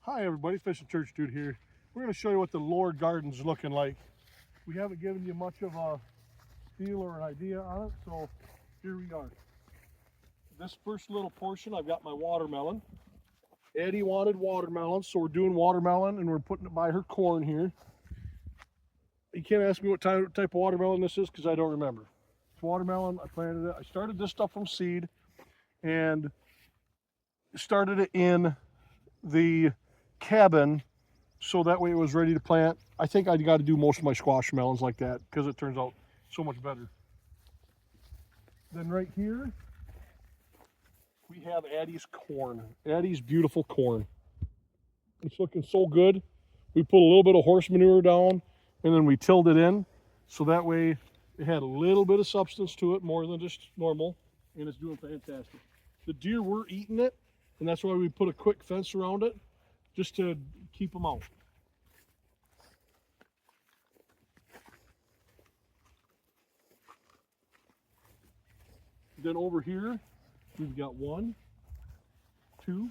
Hi everybody, Fishing Church Dude here. We're going to show you what the lower garden's looking like. We haven't given you much of a feel or an idea on it, so here we are. This first little portion, I've got my watermelon. Eddie wanted watermelon, so we're doing watermelon and we're putting it by her corn here. You can't ask me what type of watermelon this is because I don't remember. It's watermelon, I planted it. I started this stuff from seed and started it in the cabin so that way it was ready to plant. I think I got to do most of my squash melons like that because it turns out so much better. Then right here we have Addie's corn. Addie's beautiful corn. It's looking so good. We put a little bit of horse manure down and then we tilled it in so that way it had a little bit of substance to it, more than just normal, and it's doing fantastic. The deer were eating it, and that's why we put a quick fence around it just to keep them out. Then over here, we've got 1, 2,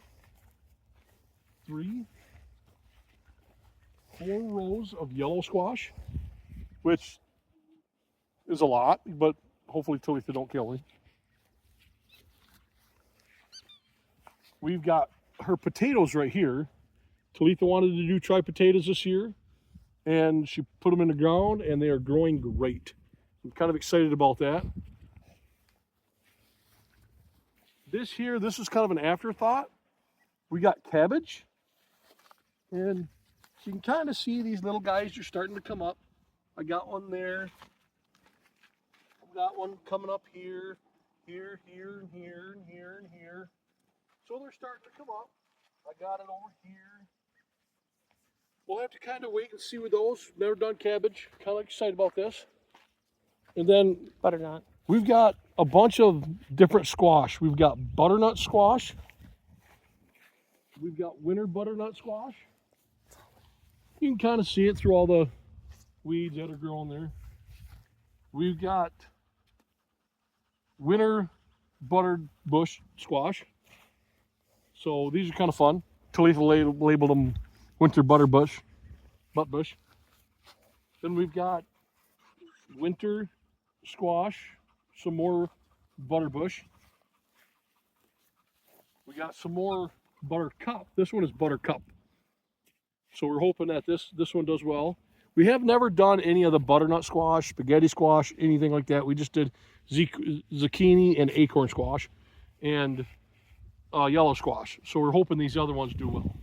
3, 4 rows of yellow squash, which is a lot, but hopefully Talitha don't kill me. We've got her potatoes right here. Talitha wanted to try potatoes this year, and she put them in the ground, and they are growing great. I'm kind of excited about that. This is kind of an afterthought. We got cabbage, and you can kind of see these little guys are starting to come up. I got one there. I've got one coming up here, here, here, and here, and here, and here. So they're starting to come up. I got it over here. We'll have to kind of wait and see with those. Never done cabbage. Kind of excited about this. And then Butternut. We've got a bunch of different squash. We've got butternut squash. We've got winter butternut squash. You can kind of see it through all the weeds that are growing there. We've got winter buttered bush squash. So these are kind of fun. Talitha labeled them winter butt bush. Then we've got winter squash, some more butterbush. We got some more buttercup. This one is buttercup. So we're hoping that this one does well. We have never done any of the butternut squash, spaghetti squash, anything like that. We just did zucchini and acorn squash and yellow squash. So we're hoping these other ones do well.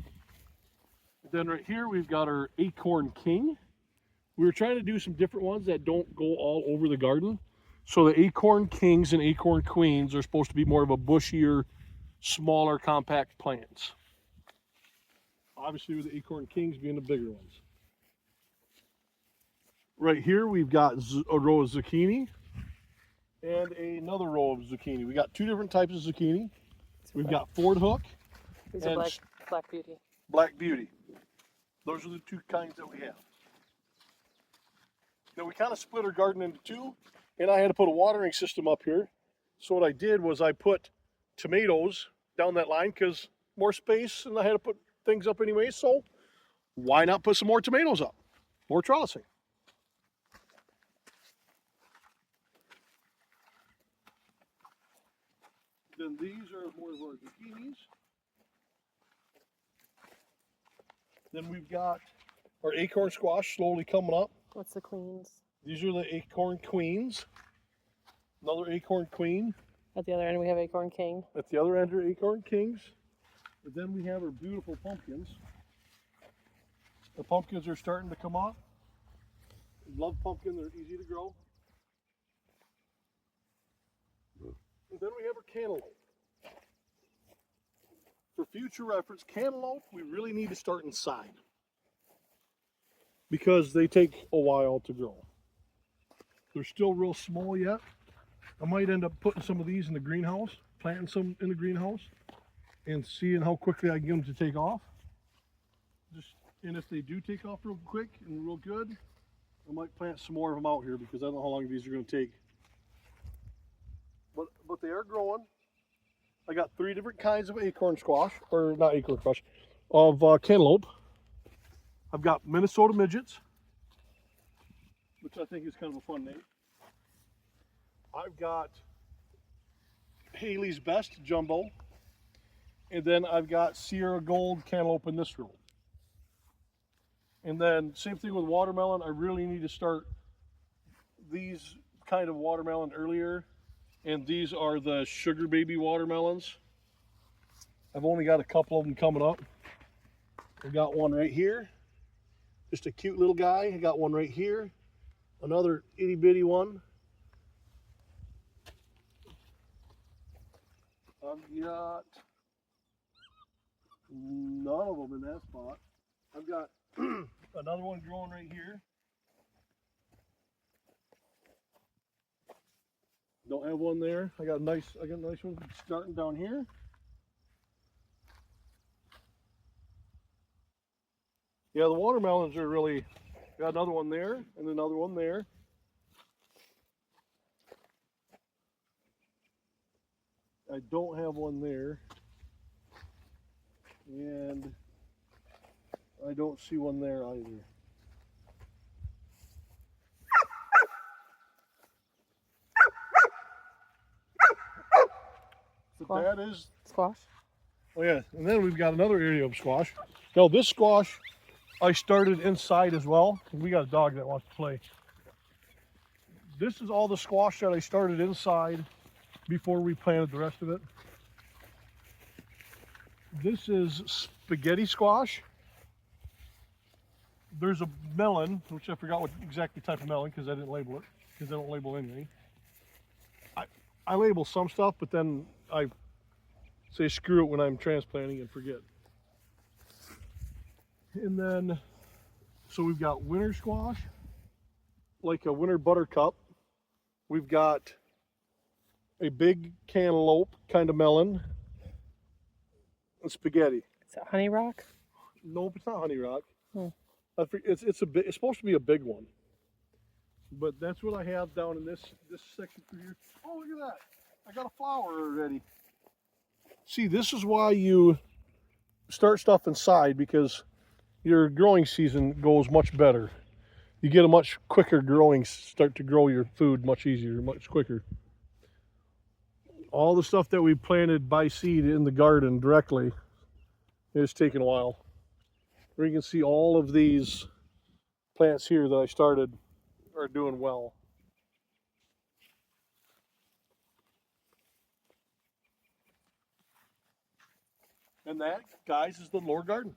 Then right here we've got our acorn king. We were trying to do some different ones that don't go all over the garden. So the acorn kings and acorn queens are supposed to be more of a bushier, smaller, compact plants. Obviously with the acorn kings being the bigger ones. Right here we've got a row of zucchini and another row of zucchini. We got 2 different types of zucchini. We've got Ford Hook These and are Black Beauty. Black Beauty. Those are the 2 kinds that we have. Now we kind of split our garden into 2, and I had to put a watering system up here. So what I did was I put tomatoes down that line because more space, and I had to put things up anyway. So why not put some more tomatoes up? More trellising. Then these are more of our zucchinis. Then we've got our acorn squash slowly coming up. What's the queens? These are the acorn queens. Another acorn queen. At the other end we have acorn king. At the other end are acorn kings. But then we have our beautiful pumpkins. The pumpkins are starting to come up. Love pumpkin, they're easy to grow. And then we have our cantaloupe. For future reference, cantaloupe we really need to start inside because they take a while to grow. They're still real small yet. I might end up putting some of these in the greenhouse, planting some in the greenhouse, and seeing how quickly I can get them to take off. And if they do take off real quick and real good, I might plant some more of them out here because I don't know how long these are going to take. But they are growing. I got 3 different kinds of acorn squash, or not acorn squash, of cantaloupe. I've got Minnesota midgets, which I think is kind of a fun name. I've got Haley's Best Jumbo. And then I've got Sierra Gold cantaloupe in this row. And then same thing with watermelon. I really need to start these kind of watermelon earlier. And these are the sugar baby watermelons. I've only got a couple of them coming up. I've got one right here. Just a cute little guy. I got one right here. Another itty bitty one. I've got none of them in that spot. I've got another one growing right here. Don't have one there. I got a nice one starting down here. Yeah, the watermelons are really, got another one there and another one there. I don't have one there. And I don't see one there either. But that is Squash. Oh yeah, and then we've got another area of squash. Now this squash I started inside as well. We got a dog that wants to play. This is all the squash that I started inside before we planted the rest of it. This is spaghetti squash. There's a melon, which I forgot what exactly type of melon because I didn't label it, because I don't label anything. I label some stuff, but then I say screw it when I'm transplanting and forget. And then, so we've got winter squash, like a winter buttercup. We've got a big cantaloupe kind of melon and spaghetti. Is that honey rock? Nope, it's not honey rock. Hmm. It's supposed to be a big one. But that's what I have down in this section through here. Oh, look at that. I got a flower already. See, this is why you start stuff inside, because your growing season goes much better. You get a much quicker start to grow your food much easier, much quicker. All the stuff that we planted by seed in the garden directly is taking a while. Where you can see all of these plants here that I started are doing well. And that, guys, is the Lord Garden.